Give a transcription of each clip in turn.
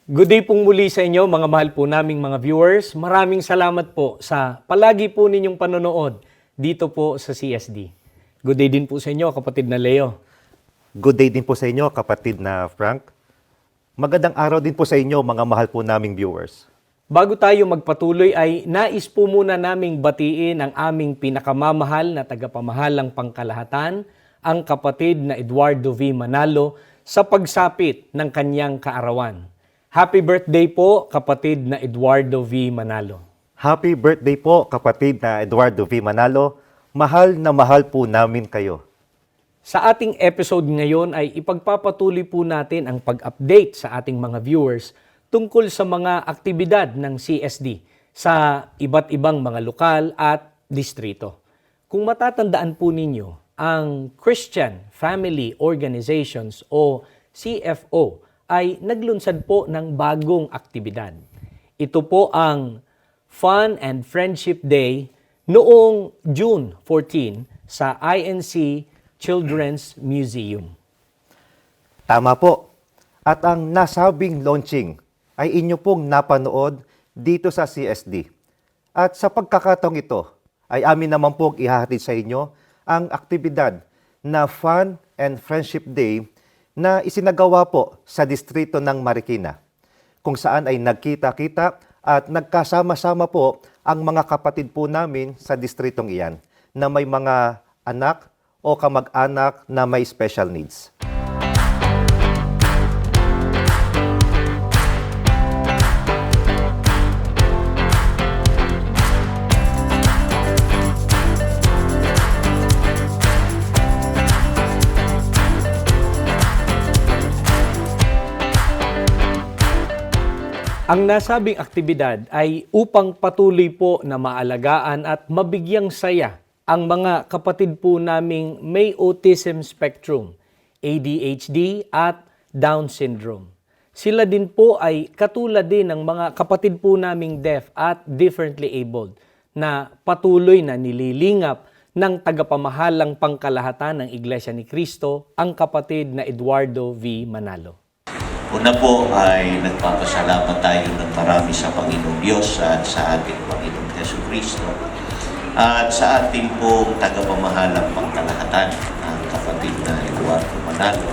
Good day pong muli sa inyo mga mahal po naming mga viewers. Maraming salamat po sa palagi po ninyong panonood dito po sa CSD. Good day din po sa inyo kapatid na Leo. Good day din po sa inyo, kapatid na Frank. Magandang araw din po sa inyo, mga mahal po naming viewers. Bago tayo magpatuloy ay nais po muna naming batiin ang aming pinakamamahal na tagapamahalang pangkalahatan, ang kapatid na Eduardo V. Manalo, sa pagsapit ng kanyang kaarawan. Happy birthday po, kapatid na Eduardo V. Manalo. Happy birthday po, kapatid na Eduardo V. Manalo. Mahal na mahal po namin kayo. Sa ating episode ngayon ay ipagpapatuloy po natin ang pag-update sa ating mga viewers tungkol sa mga aktibidad ng CSD sa iba't ibang mga lokal at distrito. Kung matatandaan po ninyo, ang Christian Family Organizations o CFO ay naglunsad po ng bagong aktibidad. Ito po ang Fun and Friendship Day noong June 14 sa INC Children's Museum. Tama po. At ang nasabing launching ay inyo pong napanood dito sa CSD. At sa pagkakataong ito, ay amin naman pong ihahatid sa inyo ang aktibidad na Fun and Friendship Day na isinagawa po sa distrito ng Marikina, kung saan ay nagkita-kita at nagkasama-sama po ang mga kapatid po namin sa distritong iyan na may mga anak o kamag-anak na may special needs. Ang nasabing aktibidad ay upang patuloy po na maalagaan at mabigyang saya ang mga kapatid po naming may autism spectrum, ADHD at Down syndrome. Sila din po ay katulad din ng mga kapatid po naming deaf at differently abled na patuloy na nililingap ng tagapamahalang pangkalahatan ng Iglesia ni Cristo, ang kapatid na Eduardo V. Manalo. Una po ay nagpapasalamat tayo ng marami sa Panginoong Diyos at sa ating Panginoong Jesucristo at sa ating pong tagapamahalang pangkalahatan, ang kapatid na Eduardo Manalo.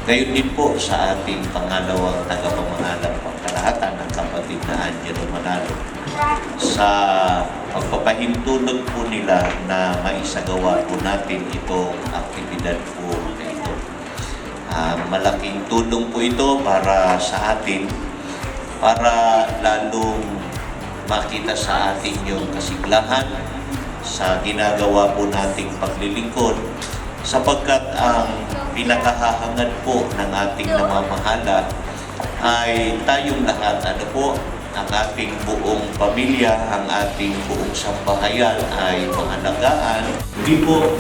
Gayon din po sa ating pangalawang tagapamahalang pangkalahatan, ang kapatid na Angelo Manalo, sa pagpapahintulot po nila na maisagawa po natin itong aktibidad po na ito. Malaking tulong po ito para sa atin, para lalong makita sa atin yung kasiglahan sa ginagawa po nating paglilingkod, sapagkat ang pinakahahangad po ng ating namamahala ay tayong lahat, ang ating buong pamilya, ang ating buong sambahayan ay pangalagaan. Hindi po,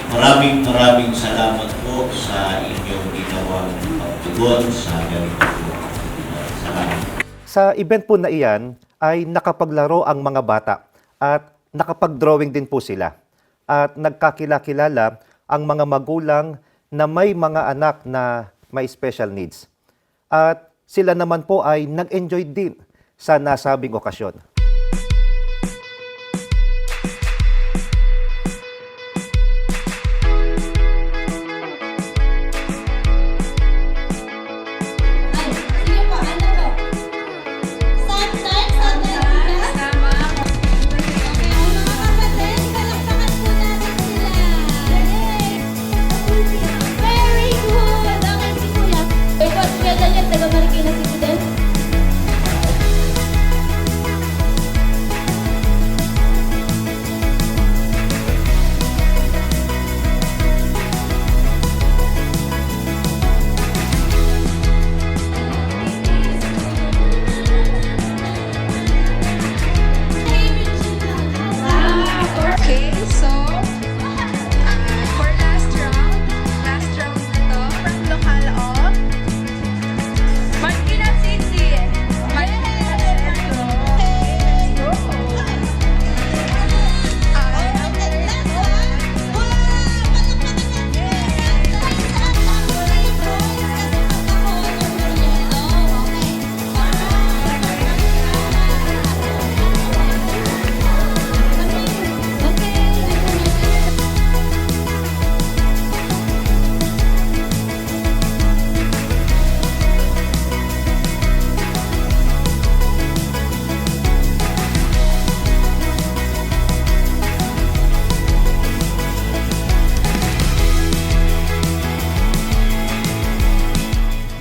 maraming salamat po sa inyong ginawang pagtugon sa ganito po. Salamat. Sa event po na iyan ay nakapaglaro ang mga bata at nakapag-drawing din po sila. At nagkakilala ang mga magulang na may mga anak na may special needs. At sila naman po ay nag-enjoy din sa nasabing okasyon.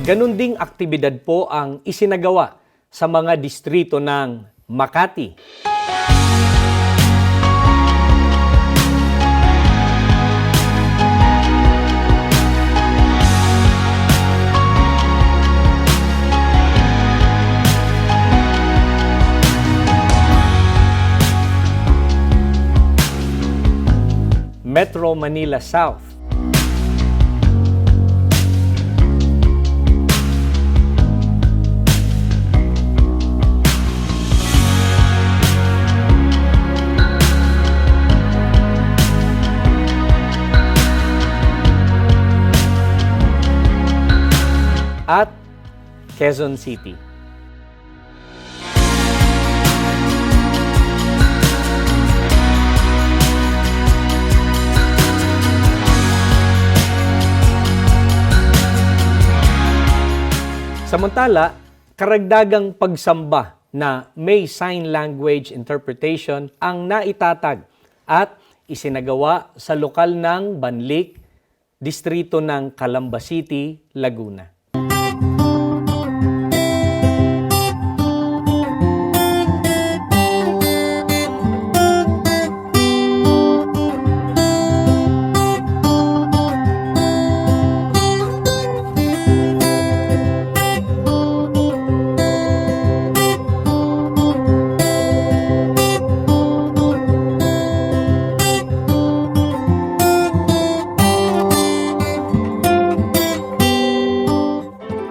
Ganun ding aktibidad po ang isinagawa sa mga distrito ng Makati, Metro Manila South, at Quezon City. Samantala, karagdagang pagsamba na may sign language interpretation ang naitatag at isinagawa sa lokal ng Banlik, distrito ng Calamba City, Laguna.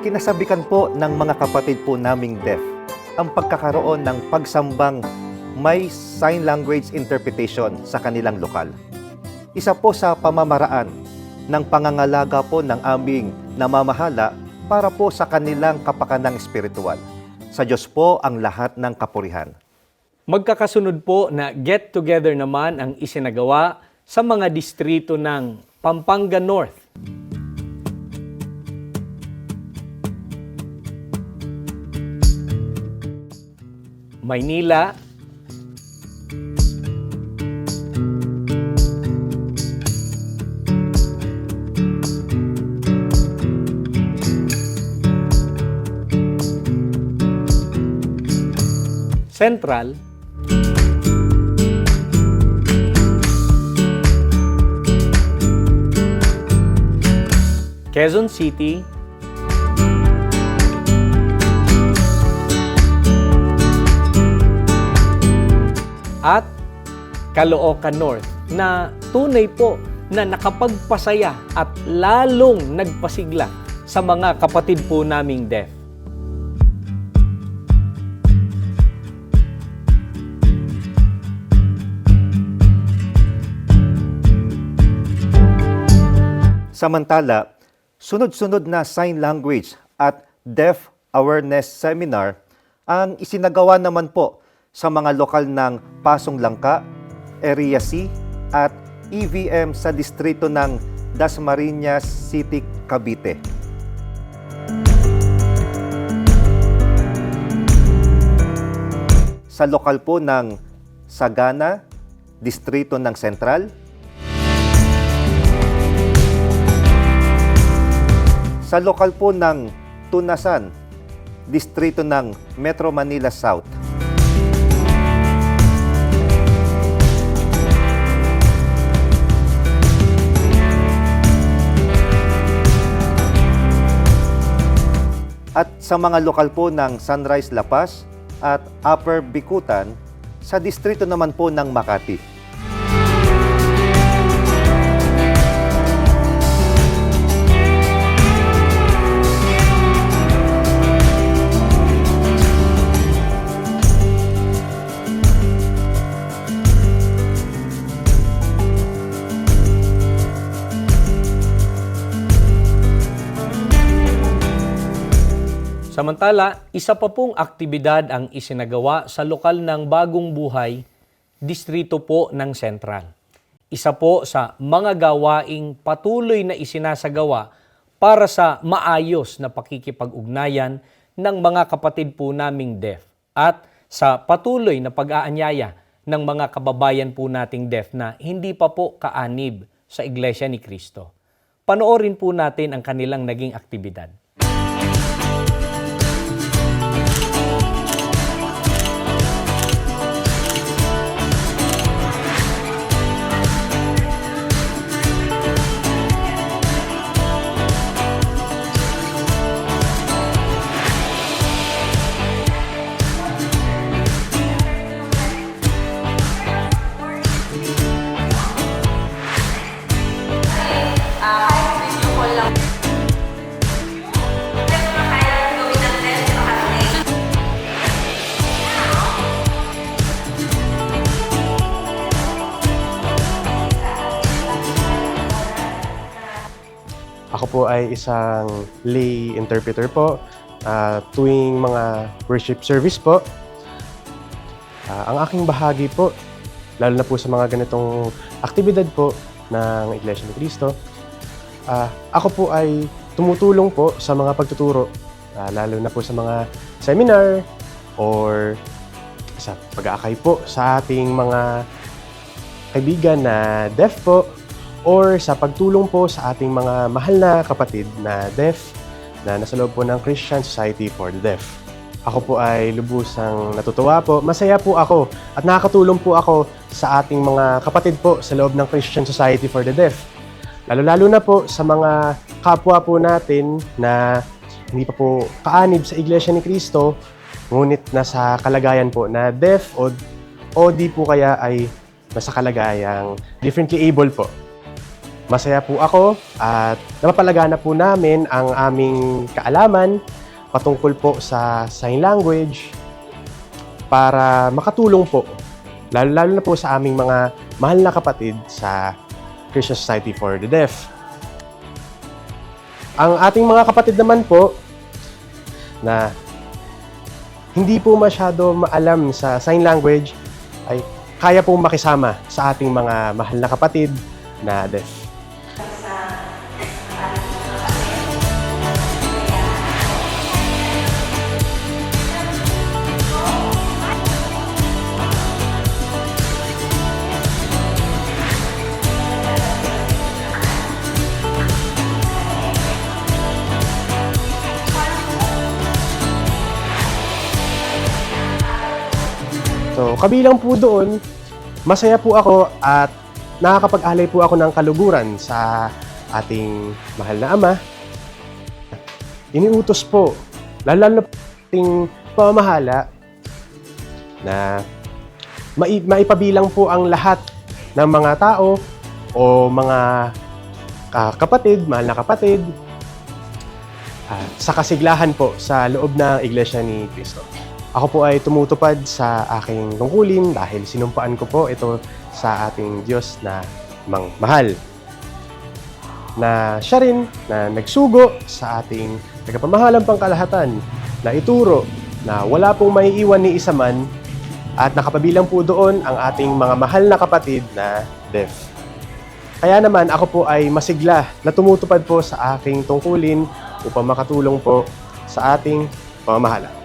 Kinasabikan po ng mga kapatid po naming deaf ang pagkakaroon ng pagsambang may sign language interpretation sa kanilang lokal. Isa po sa pamamaraan ng pangangalaga po ng aming namamahala para po sa kanilang kapakanang espiritual. Sa Diyos po ang lahat ng kapurihan. Magkakasunod po na get-together naman ang isinagawa sa mga distrito ng Pampanga North, Maynila, Central, Quezon City, at Caloocan North na tunay po na nakapagpasaya at lalong nagpasigla sa mga kapatid po naming deaf. Samantala, sunod-sunod na sign language at deaf awareness seminar ang isinagawa naman po sa mga lokal ng Pasong Langka, Area C at EVM sa distrito ng Dasmariñas City, Cavite. Sa lokal po ng Sagana, distrito ng Central, sa lokal po ng Tunasan, distrito ng Metro Manila South, at sa mga lokal po ng Sunrise La Paz at Upper Bicutan sa distrito naman po ng Makati. Samantala, isa pa pong aktibidad ang isinagawa sa lokal ng Bagong Buhay, distrito po ng Central. Isa po sa mga gawaing patuloy na isinasagawa para sa maayos na pakikipag-ugnayan ng mga kapatid po naming deaf at sa patuloy na pag-aanyaya ng mga kababayan po nating deaf na hindi pa po kaanib sa Iglesia ni Cristo. Panoorin po natin ang kanilang naging aktibidad. ay isang lay interpreter po tuwing mga worship service po. Ang aking bahagi po, lalo na po sa mga ganitong aktibidad po ng Iglesia ni Cristo, ako po ay tumutulong po sa mga pagtuturo, lalo na po sa mga seminar or sa pag-aakay po sa ating mga kaibigan na deaf po or sa pagtulong po sa ating mga mahal na kapatid na deaf na nasa loob po ng Christian Society for the Deaf. Ako po ay lubusang natutuwa po. Masaya po ako at nakakatulong po ako sa ating mga kapatid po sa loob ng Christian Society for the Deaf. Lalo-lalo na po sa mga kapwa po natin na hindi pa po kaanib sa Iglesia ni Cristo, ngunit nasa kalagayan po na deaf o di po kaya ay nasa kalagayang differently able po. Masaya po ako at napapalagana po namin ang aming kaalaman patungkol po sa sign language para makatulong po, lalo na po sa aming mga mahal na kapatid sa Christian Society for the Deaf. Ang ating mga kapatid naman po na hindi po masyado maalam sa sign language ay kaya pong makisama sa ating mga mahal na kapatid na deaf. So, kabilang po doon, masaya po ako at nakakapag-alay po ako ng kaluguran sa ating mahal na Ama. Iniutos po, lalo na po ating pamamahala na maipabilang po ang lahat ng mga tao o mga kapatid, mahal na kapatid, sa kasiglahan po sa loob ng Iglesia ni Cristo. Ako po ay tumutupad sa aking tungkulin dahil sinumpaan ko po ito sa ating Diyos na mahal. Na siya rin na nagsugo sa ating tagapamahalang pangkalahatan na ituro na wala pong maiiwan ni isa man at nakapabilang po doon ang ating mga mahal na kapatid na deaf. Kaya naman ako po ay masigla na tumutupad po sa aking tungkulin upang makatulong po sa ating pamamahala.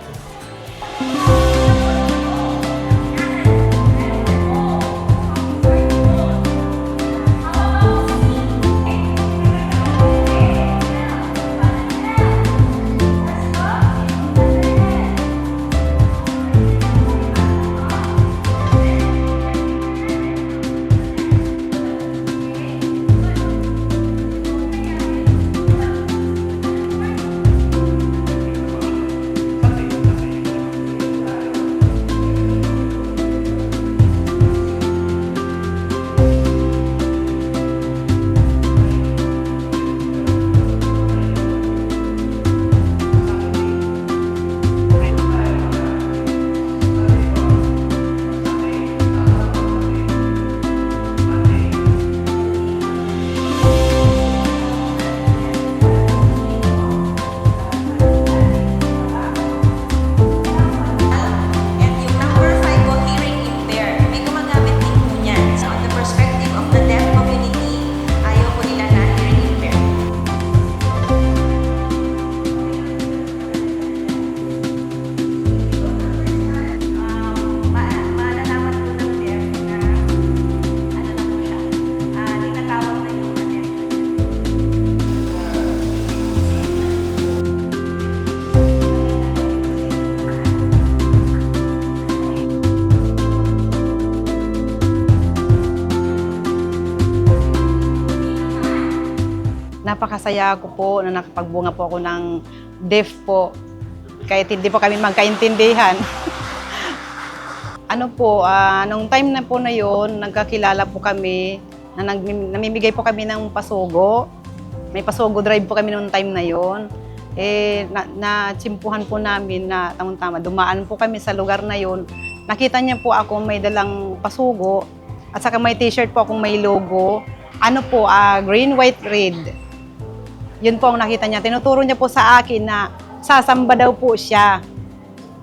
Napakasaya ko po na nakapagbunga po ako ng deaf po. Kahit hindi po kami magkaintindihan. Nung time na po na yun, nagkakilala po kami, na namimigay po kami ng pasugo. May pasugo drive po kami noong time na yun. Natsimpuhan po namin na tamang-tama. Dumaan po kami sa lugar na yun. Nakita niya po ako may dalang pasugo at saka may t-shirt po akong may logo. Green, white, red. Yun po ang nakita niya. Tinuturo niya po sa akin na sasamba daw po siya.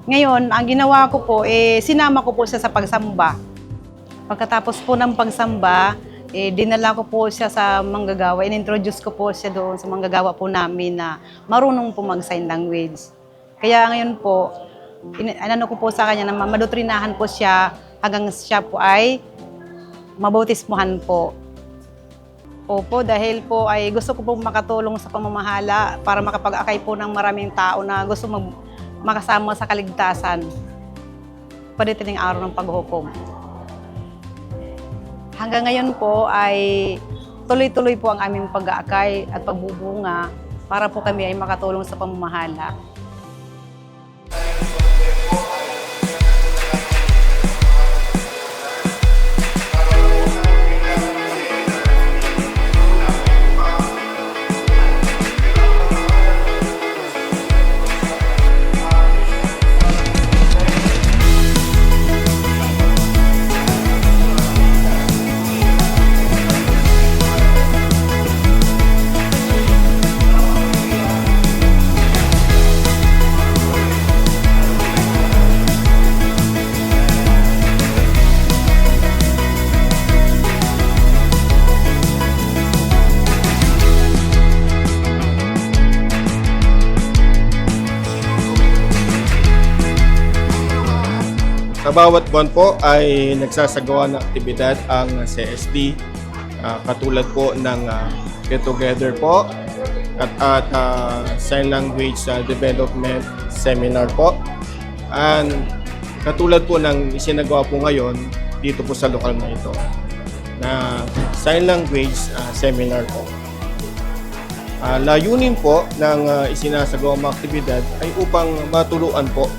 Ngayon, ang ginawa ko po, sinama ko po siya sa pagsamba. Pagkatapos po ng pagsamba, dinala ko po siya sa manggagawa. In-introduce ko po siya doon sa manggagawa po namin na marunong po mag-sign language. Kaya ngayon po, ko po sa kanya na madotrinahan po siya hanggang siya po ay mabautismuhan po. Opo, dahil po ay gusto ko po makatulong sa pamamahala para makapag-akay po ng maraming tao na gusto makasama sa kaligtasan. Pagdating araw ng paghukom. Hanggang ngayon po ay tuloy-tuloy po ang aming pag-aakay at pagbubunga para po kami ay makatulong sa pamamahala. Sa bawat buwan po ay nagsasagawa ng aktibidad ang CSD, katulad po ng Get Together po at Sign Language Development Seminar po. And katulad po ng isinagawa po ngayon dito po sa lokal na ito na Sign Language Seminar po. Layunin po ng isinasagawang mga aktibidad ay upang matuluan po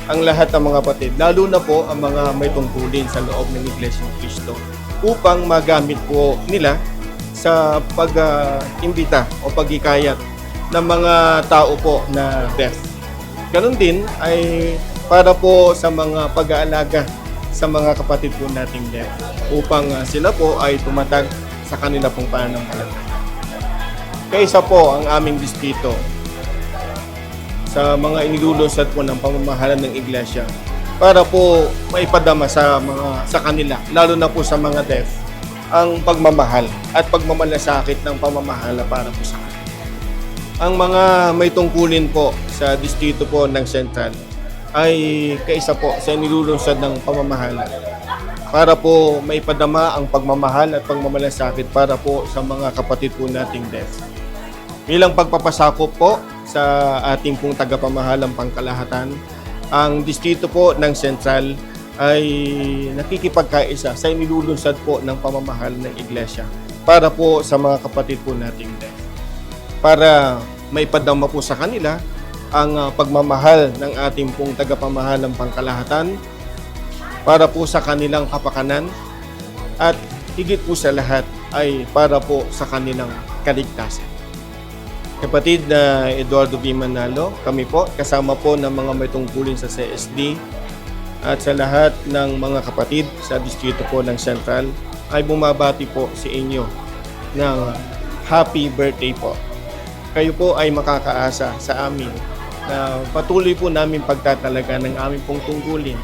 ang lahat ng mga kapatid, lalo na po ang mga may tungkulin sa loob ng Iglesia ng Cristo upang magamit po nila sa pag-imbita o pagkikayat ng mga tao po na deaf. Ganon din ay para po sa mga pag-aalaga sa mga kapatid po nating deaf upang sila po ay tumatag sa kanila pong pananampalataya. Kaysa po ang aming distrito sa mga inilulunsad po ng pamamahala ng iglesia para po maipadama sa kanila, lalo na po sa mga deaf, ang pagmamahal at pagmamalasakit ng pamamahala para po sa kanila. Ang mga may tungkulin po sa distrito po ng Central ay kaisa po sa inilulunsad ng pamamahala para po maipadama ang pagmamahal at pagmamalasakit para po sa mga kapatid po nating deaf. Bilang pagpapasakop po sa ating pong tagapamahalang pangkalahatan, ang distrito po ng Central ay nakikipagkaisa sa inilulunsad po ng pamamahal ng iglesia para po sa mga kapatid po nating deaf. Para maipadama po sa kanila ang pagmamahal ng ating pong tagapamahalang pangkalahatan para po sa kanilang kapakanan at higit po sa lahat ay para po sa kanilang kaligtasan. Kapatid na Eduardo V. Manalo, kami po, kasama po ng mga may tungkulin sa CSD at sa lahat ng mga kapatid sa distrito po ng Central ay bumabati po sa inyo ng happy birthday po. Kayo po ay makakaasa sa amin na patuloy po namin pagtatalaga ng aming pong tungkulin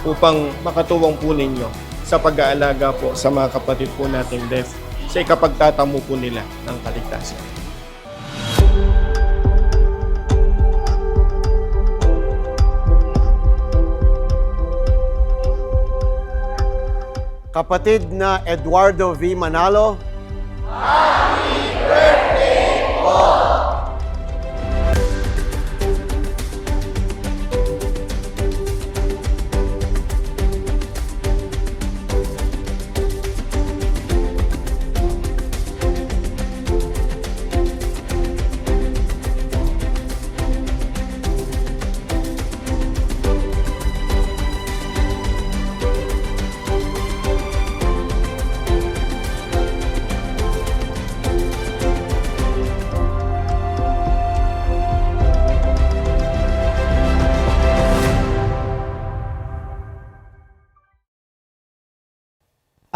upang makatuwang po ninyo sa pag-aalaga po sa mga kapatid po nating deaf sa ikapagtatamo po nila ng kaligtasan. Kapatid na Eduardo V. Manalo,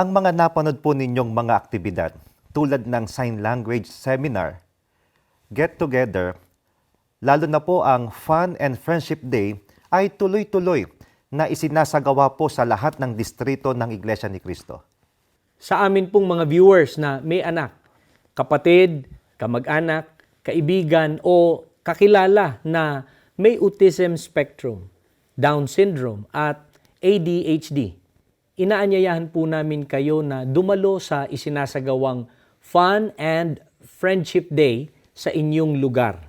Ang mga napanood po ninyong mga aktibidad tulad ng Sign Language Seminar, get-together, lalo na po ang Fun and Friendship Day, ay tuloy-tuloy na isinasagawa po sa lahat ng distrito ng Iglesia ni Cristo. Sa amin pong mga viewers na may anak, kapatid, kamag-anak, kaibigan o kakilala na may autism spectrum, Down syndrome at ADHD, inaanyayahan po namin kayo na dumalo sa isinasagawang Fun and Friendship Day sa inyong lugar.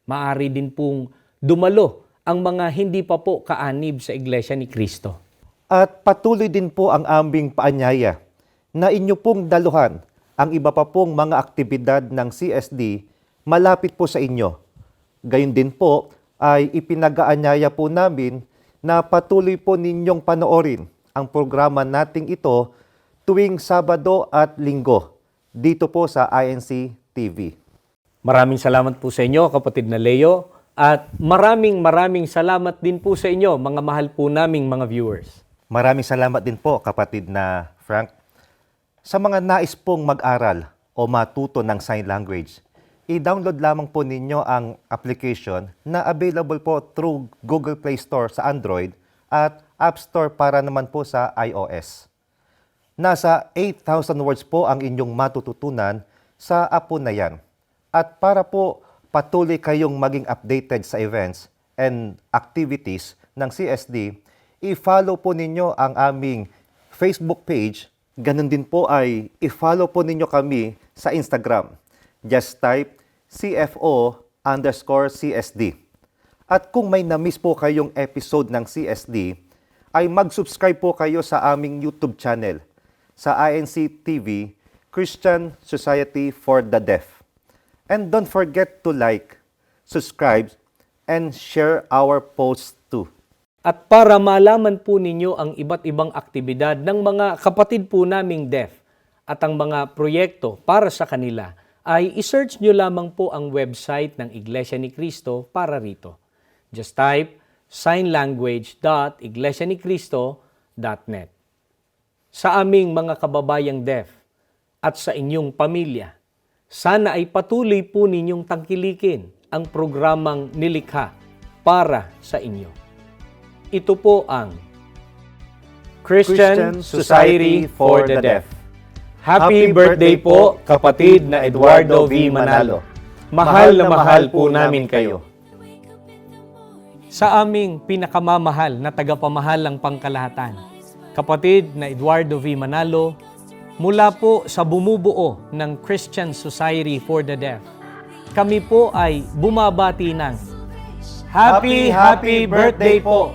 Maaari din pong dumalo ang mga hindi pa po kaanib sa Iglesia ni Cristo. At patuloy din po ang aming paanyaya na inyo pong daluhan ang iba pa pong mga aktibidad ng CSD malapit po sa inyo. Gayun din po ay ipinag-aanyaya po namin na patuloy po ninyong panoorin ang programa nating ito tuwing Sabado at Linggo dito po sa INC TV. Maraming salamat po sa inyo, kapatid na Leo, at maraming salamat din po sa inyo, mga mahal po naming mga viewers. Maraming salamat din po, kapatid na Frank. Sa mga nais pong mag-aral o matuto ng sign language, i-download lamang po ninyo ang application na available po through Google Play Store sa Android at App Store para naman po sa iOS. Nasa 8,000 words po ang inyong matututunan sa app po na yan. At para po patuloy kayong maging updated sa events and activities ng CSD, i-follow po ninyo ang aming Facebook page. Ganun din po ay i-follow po ninyo kami sa Instagram. Just type CFO_CSD. At kung may na-miss po kayong episode ng CSD, ay mag-subscribe po kayo sa aming YouTube channel sa INC TV, Christian Society for the Deaf. And don't forget to like, subscribe, and share our posts too. At para malaman po ninyo ang iba't ibang aktibidad ng mga kapatid po naming deaf at ang mga proyekto para sa kanila, ay isearch nyo lamang po ang website ng Iglesia ni Cristo para rito. Just type signlanguage.iglesianicristo.net. Sa aming mga kababayang deaf at sa inyong pamilya, sana ay patuloy po ninyong tangkilikin ang programang nilikha para sa inyo. Ito po ang Christian Society for the Deaf. Happy birthday po, kapatid na Eduardo V. Manalo. Mahal na mahal po namin kayo. Sa aming pinakamamahal na tagapamahalang pangkalahatan, kapatid na Eduardo V. Manalo, mula po sa bumubuo ng Christian Society for the Deaf, kami po ay bumabati ng Happy birthday po!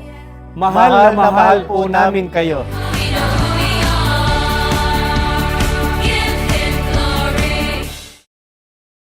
Mahal na mahal po namin kayo.